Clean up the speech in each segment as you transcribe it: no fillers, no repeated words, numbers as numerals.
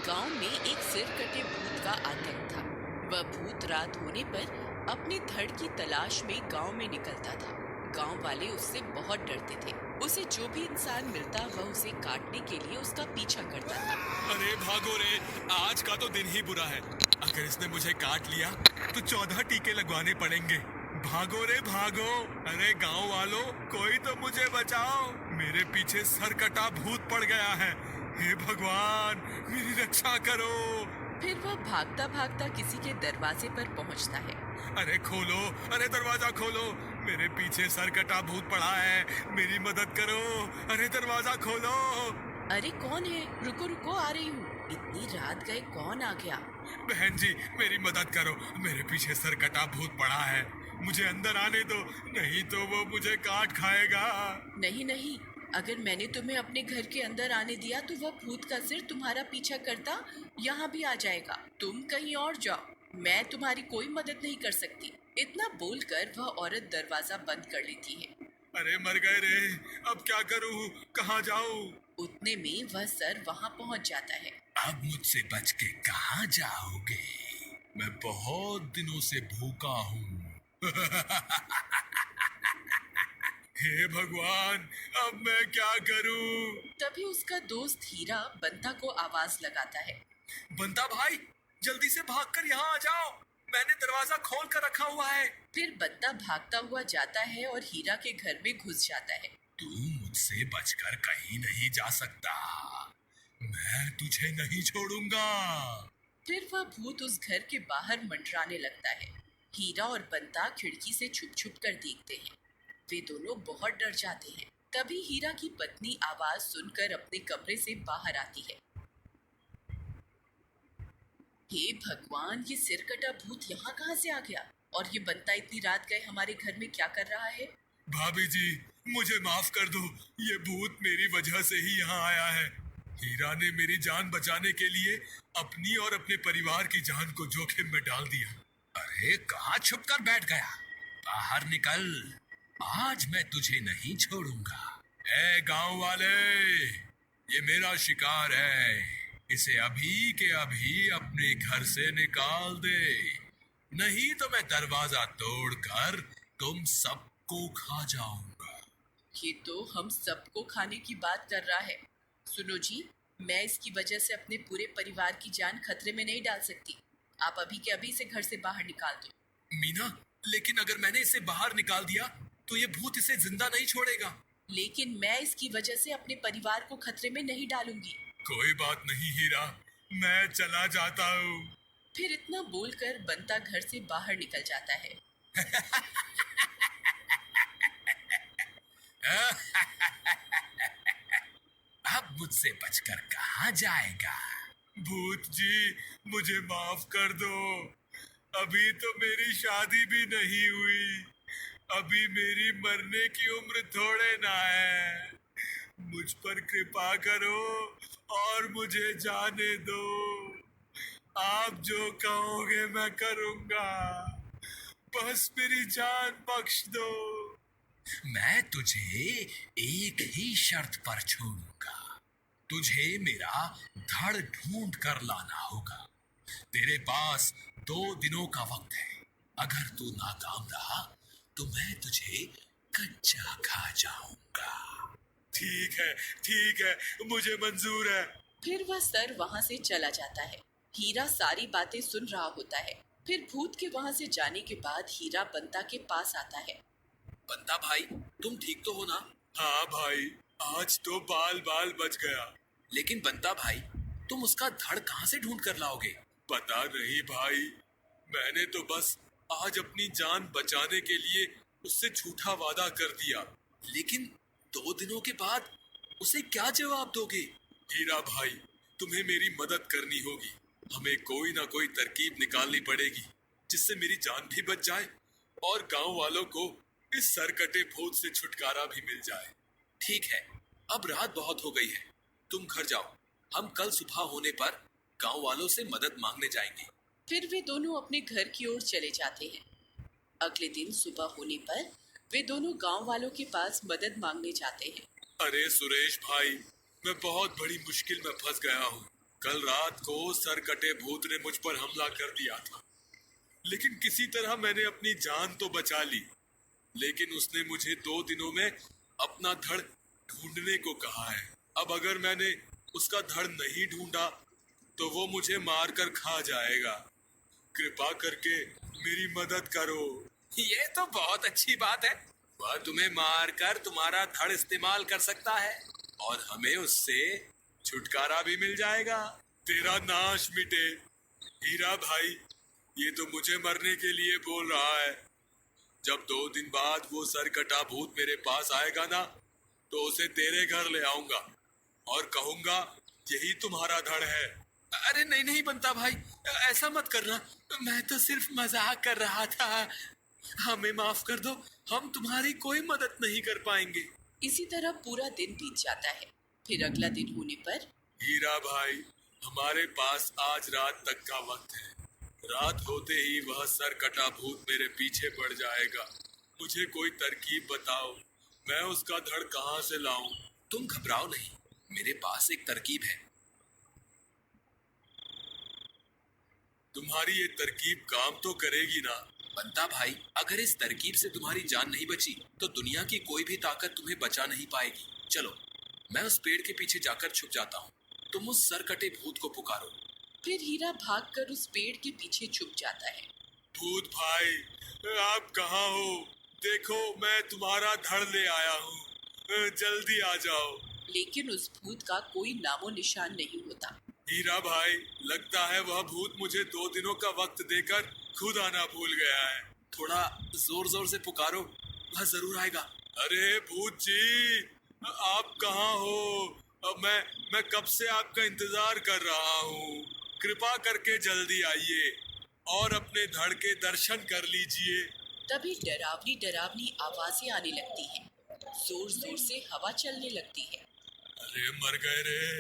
गांव में एक सिर कटे भूत का आतंक था। वह भूत रात होने पर अपने धड़ की तलाश में गांव में निकलता था। गांव वाले उससे बहुत डरते थे। उसे जो भी इंसान मिलता वह उसे काटने के लिए उसका पीछा करता था। अरे भागो रे, आज का तो दिन ही बुरा है। अगर इसने मुझे काट लिया तो 14 टीके लगवाने पड़ेंगे। भागो रे भागो। अरे गांव वालों, कोई तो मुझे बचाओ। मेरे पीछे सरकटा भूत पड़ गया है। हे भगवान, मेरी रक्षा करो। फिर वह भागता भागता किसी के दरवाजे पर पहुंचता है। अरे खोलो, अरे दरवाजा खोलो। मेरे पीछे सरकटा भूत पड़ा है, मेरी मदद करो। अरे दरवाजा खोलो। अरे कौन है? रुको रुको, आ रही हूँ। इतनी रात गए कौन आ गया? बहन जी, मेरी मदद करो। मेरे पीछे सरकटा भूत पड़ा है, मुझे अंदर आने दो, नहीं तो वो मुझे काट खाएगा। नहीं नहीं, अगर मैंने तुम्हें अपने घर के अंदर आने दिया तो वह भूत का सिर तुम्हारा पीछा करता यहाँ भी आ जाएगा। तुम कहीं और जाओ, मैं तुम्हारी कोई मदद नहीं कर सकती। इतना बोलकर वह औरत दरवाजा बंद कर लेती है। अरे मर गए रे, अब क्या करूँ, कहाँ जाऊँ? उतने में वह सर वहाँ पहुँच जाता है। अब मुझसे बच के कहाँ जाओगे? मैं बहुत दिनों से भूखा हूँ। हे भगवान, अब मैं क्या करूँ? तभी उसका दोस्त हीरा बंता को आवाज लगाता है। बंता भाई, जल्दी से भागकर यहाँ आ जाओ। मैंने दरवाजा खोल कर रखा हुआ है। फिर बंता भागता हुआ जाता है और हीरा के घर में घुस जाता है। तू मुझसे बचकर कहीं नहीं जा सकता, मैं तुझे नहीं छोड़ूंगा। फिर वह भूत उस घर के बाहर मंडराने लगता है। हीरा और बंता खिड़की से छुप छुप कर देखते हैं। वे दोनों बहुत डर जाते हैं। तभी हीरा की पत्नी आवाज सुनकर अपने कमरे से बाहर आती है। हे भगवान, ये सिरकटा भूत यहाँ कहाँ से आ गया? और ये बंता इतनी रात गए हमारे घर में क्या कर रहा है? भाभी जी, मुझे माफ कर दो, ये भूत मेरी वजह से ही यहाँ आया है। हीरा ने मेरी जान बचाने के लिए अपनी और अपने परिवार की जान को जोखिम में डाल दिया। अरे कहाँ छुप कर बैठ गया? बाहर निकल, आज मैं तुझे नहीं छोड़ूंगा। ए गांव वाले, ये मेरा शिकार है, इसे अभी के अभी अपने घर से निकाल दे, नहीं तो मैं दरवाजा तोड़कर तुम सबको खा जाऊंगा। ये तो हम सबको खाने की बात कर रहा है। सुनो जी, मैं इसकी वजह से अपने पूरे परिवार की जान खतरे में नहीं डाल सकती। आप अभी के अभी इसे घर से बाहर निकाल दो। मीना, लेकिन अगर मैंने इसे बाहर निकाल दिया तो ये भूत इसे जिंदा नहीं छोड़ेगा। लेकिन मैं इसकी वजह से अपने परिवार को खतरे में नहीं डालूंगी। कोई बात नहीं हीरा, मैं चला जाता हूँ। फिर इतना बोलकर बंता घर से बाहर निकल जाता है। अब मुझसे बचकर कहाँ जाएगा? भूत जी, मुझे माफ कर दो। अभी तो मेरी शादी भी नहीं हुई, अभी मेरी मरने की उम्र थोड़े ना है। मुझ पर कृपा करो और मुझे जाने दो। आप जो कहोगे मैं करूंगा, बस मेरी जान बख्श दो। मैं तुझे एक ही शर्त पर छोड़ूंगा, तुझे मेरा धड़ ढूंढ कर लाना होगा। तेरे पास 2 दिनों का वक्त है, अगर तू नाकाम रहा तो मैं तुझे कच्चा खा जाऊंगा। ठीक है, मुझे मंजूर है। फिर वह सर वहाँ से चला जाता है। हीरा सारी बातें सुन रहा होता है। फिर भूत के वहाँ से जाने के बाद हीरा बंता के पास आता है। बंता भाई, तुम ठीक तो हो ना? हाँ भाई, आज तो बाल बाल बच गया। लेकिन बंता भाई, तुम उसका धड़ कहाँ से ढूंढ कर लाओगे? पता नहीं भाई, मैंने तो बस आज अपनी जान बचाने के लिए उससे झूठा वादा कर दिया। लेकिन 2 दिनों के बाद उसे क्या जवाब दोगे? हीरा भाई, तुम्हें मेरी मदद करनी होगी। हमें कोई ना कोई तरकीब निकालनी पड़ेगी जिससे मेरी जान भी बच जाए और गांव वालों को इस सरकटे भूत से छुटकारा भी मिल जाए। ठीक है, अब रात बहुत हो गई है, तुम घर जाओ। हम कल सुबह होने पर गांव वालों से मदद मांगने जाएंगे। फिर वे दोनों अपने घर की ओर चले जाते हैं। अगले दिन सुबह होने पर वे दोनों गांव वालों के पास मदद मांगने जाते हैं। अरे सुरेश भाई, मैं बहुत बड़ी मुश्किल में फंस गया हूँ। कल रात को सरकटे भूत ने मुझ पर हमला कर दिया था, लेकिन किसी तरह मैंने अपनी जान तो बचा ली। लेकिन उसने मुझे 2 दिनों में अपना धड़ ढूंढने को कहा है। अब अगर मैंने उसका धड़ नहीं ढूंढा तो वो मुझे मार कर खा जाएगा। कृपा करके मेरी मदद करो। ये तो बहुत अच्छी बात है। वह तुम्हें मार कर तुम्हारा धड़ इस्तेमाल कर सकता है और हमें उससे छुटकारा भी मिल जाएगा। तेरा नाश मिटे। हीरा भाई, ये तो मुझे मरने के लिए बोल रहा है। जब 2 दिन बाद वो सरकटा भूत मेरे पास आएगा ना, तो उसे तेरे घर ले आऊंगा और कहूंगा यही तुम्हारा धड़ है। अरे नहीं नहीं बंता भाई, ऐसा मत करना। मैं तो सिर्फ मजाक कर रहा था। हमें माफ कर दो, हम तुम्हारी कोई मदद नहीं कर पाएंगे। इसी तरह पूरा दिन बीत जाता है। फिर अगला दिन होने पर हीरा भाई, हमारे पास आज रात तक का वक्त है। रात होते ही वह सरकटा भूत मेरे पीछे पड़ जाएगा। मुझे कोई तरकीब बताओ, मैं उसका धड़ कहाँ से लाऊं? तुम घबराओ नहीं, मेरे पास एक तरकीब है। तुम्हारी ये तरकीब काम तो करेगी ना? बंता भाई, अगर इस तरकीब से तुम्हारी जान नहीं बची तो दुनिया की कोई भी ताकत तुम्हें बचा नहीं पाएगी। चलो, मैं उस पेड़ के पीछे जाकर छुप जाता हूँ, तुम उस सरकटे भूत को पुकारो। फिर हीरा भागकर उस पेड़ के पीछे छुप जाता है। भूत भाई, आप कहाँ हो? देखो, मैं तुम्हारा धड़ ले आया हूँ, जल्दी आ जाओ। लेकिन उस भूत का कोई नामो निशान नहीं होता। हीरा भाई, लगता है वह भूत मुझे 2 दिनों का वक्त देकर खुद आना भूल गया है। थोड़ा जोर जोर से पुकारो, वह जरूर आएगा। अरे भूत जी, आप कहाँ हो? अब मैं कब से आपका इंतजार कर रहा हूँ। कृपा करके जल्दी आइए और अपने धड़ के दर्शन कर लीजिए। तभी डरावनी डरावनी आवाजें आने लगती हैं। जोर जोर से हवा चलने लगती है। अरे मर गए रे,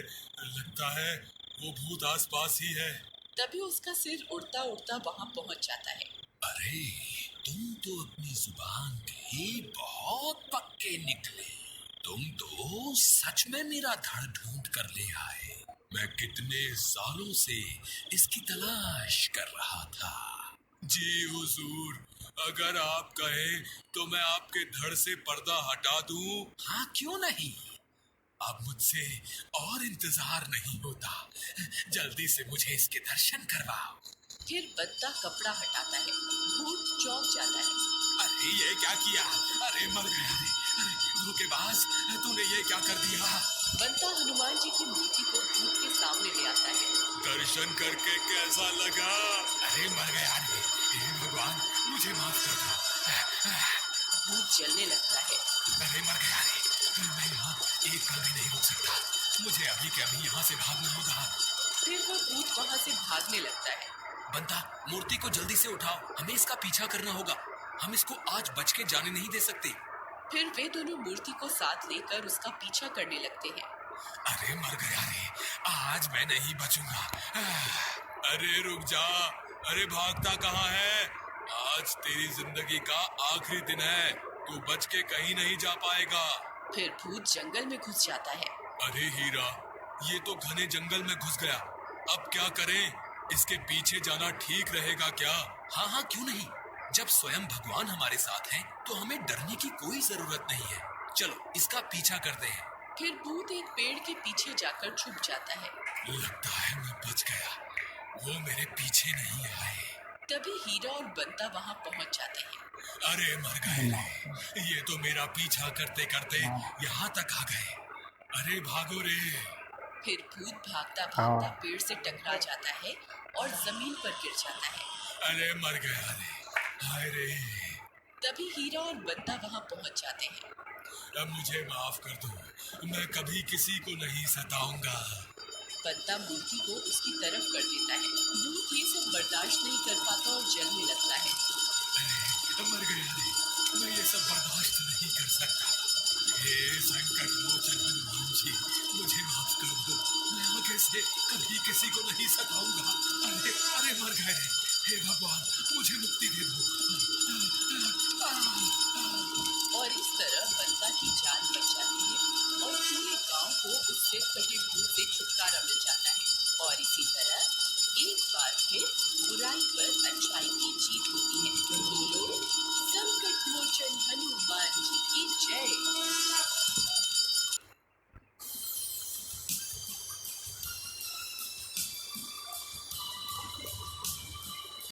लगता है वो भूत आसपास ही है। तभी उसका सिर उड़ता उड़ता वहां पहुंच जाता है। अरे, तुम तो अपनी जुबान के बहुत पक्के निकले। तुम तो सच में मेरा धड़ ढूंढ कर ले आए। मैं कितने सालों से इसकी तलाश कर रहा था। जी हुजूर, अगर आप कहें तो मैं आपके धड़ से पर्दा हटा दूं। हाँ, क्यों नहीं। अब मुझसे और इंतजार नहीं होता, जल्दी से मुझे इसके दर्शन करवाओ। फिर बंता कपड़ा हटाता है। भूत चौंक जाता है। अरे ये क्या किया? अरे मर गया रे। अरे धोखेबाज, तूने ये क्या कर दिया? बंता हनुमान जी की मूर्ति को भूत के सामने ले आता है। दर्शन करके कैसा लगा? अरे मर गया रे। हे भगवान, मुझे माफ कर दो। भूत जलने लगता है। अरे मर गया रे। मैं यहाँ एक पल भी नहीं रुक सकता। मुझे अभी के अभी यहाँ से भागना होगा। फिर वो भूत वहाँ से भागने लगता है। बंता, मूर्ति को जल्दी से उठाओ, हमें इसका पीछा करना होगा। हम इसको आज बच के जाने नहीं दे सकते। फिर वे दोनों मूर्ति को साथ लेकर उसका पीछा करने लगते हैं। अरे मर गया रे, आज मैं नहीं बचूंगा। अरे रुक जा, अरे भागता कहाँ है? आज तेरी जिंदगी का आखिरी दिन है, तू बच के कहीं नहीं जा पाएगा। फिर भूत जंगल में घुस जाता है। अरे हीरा, ये तो घने जंगल में घुस गया। अब क्या करें? इसके पीछे जाना ठीक रहेगा क्या? हाँ हाँ, क्यों नहीं। जब स्वयं भगवान हमारे साथ हैं, तो हमें डरने की कोई जरूरत नहीं है। चलो इसका पीछा करते हैं। फिर भूत एक पेड़ के पीछे जाकर छुप जाता है। लगता है मैं बच गया, वो मेरे पीछे नहीं आए। तभी हीरा और बंता वहाँ पहुँच जाते हैं। अरे मर गए, ये तो मेरा पीछा करते करते यहाँ तक आ गए। अरे भागो रे। फिर भूत भागता भागता पेड़ से टकरा जाता है और जमीन पर गिर जाता है। अरे मर गया रे, हाय रे। तभी हीरा और बंता वहाँ पहुँच जाते हैं। अब मुझे माफ कर दो, मैं कभी किसी को नहीं सताऊंगा। बंता मूर्ति को उसकी तरफ कर देता है। भूत ये सब बर्दाश्त नहीं कर पाता और जलने लगता है। अरे मर गया रे, मैं ये सब बर्दाश्त नहीं कर सकता। हे संकट मोचन हनुमान जी, मुझे माफ कर दो। मैं आगे से कभी किसी को नहीं सताऊंगा। अरे अरे मर गए, हे भगवान, मुझे मुक्ति दे दो। और इस तरह बंता की जान बच जाती है और पूरे गांव को उससे कटे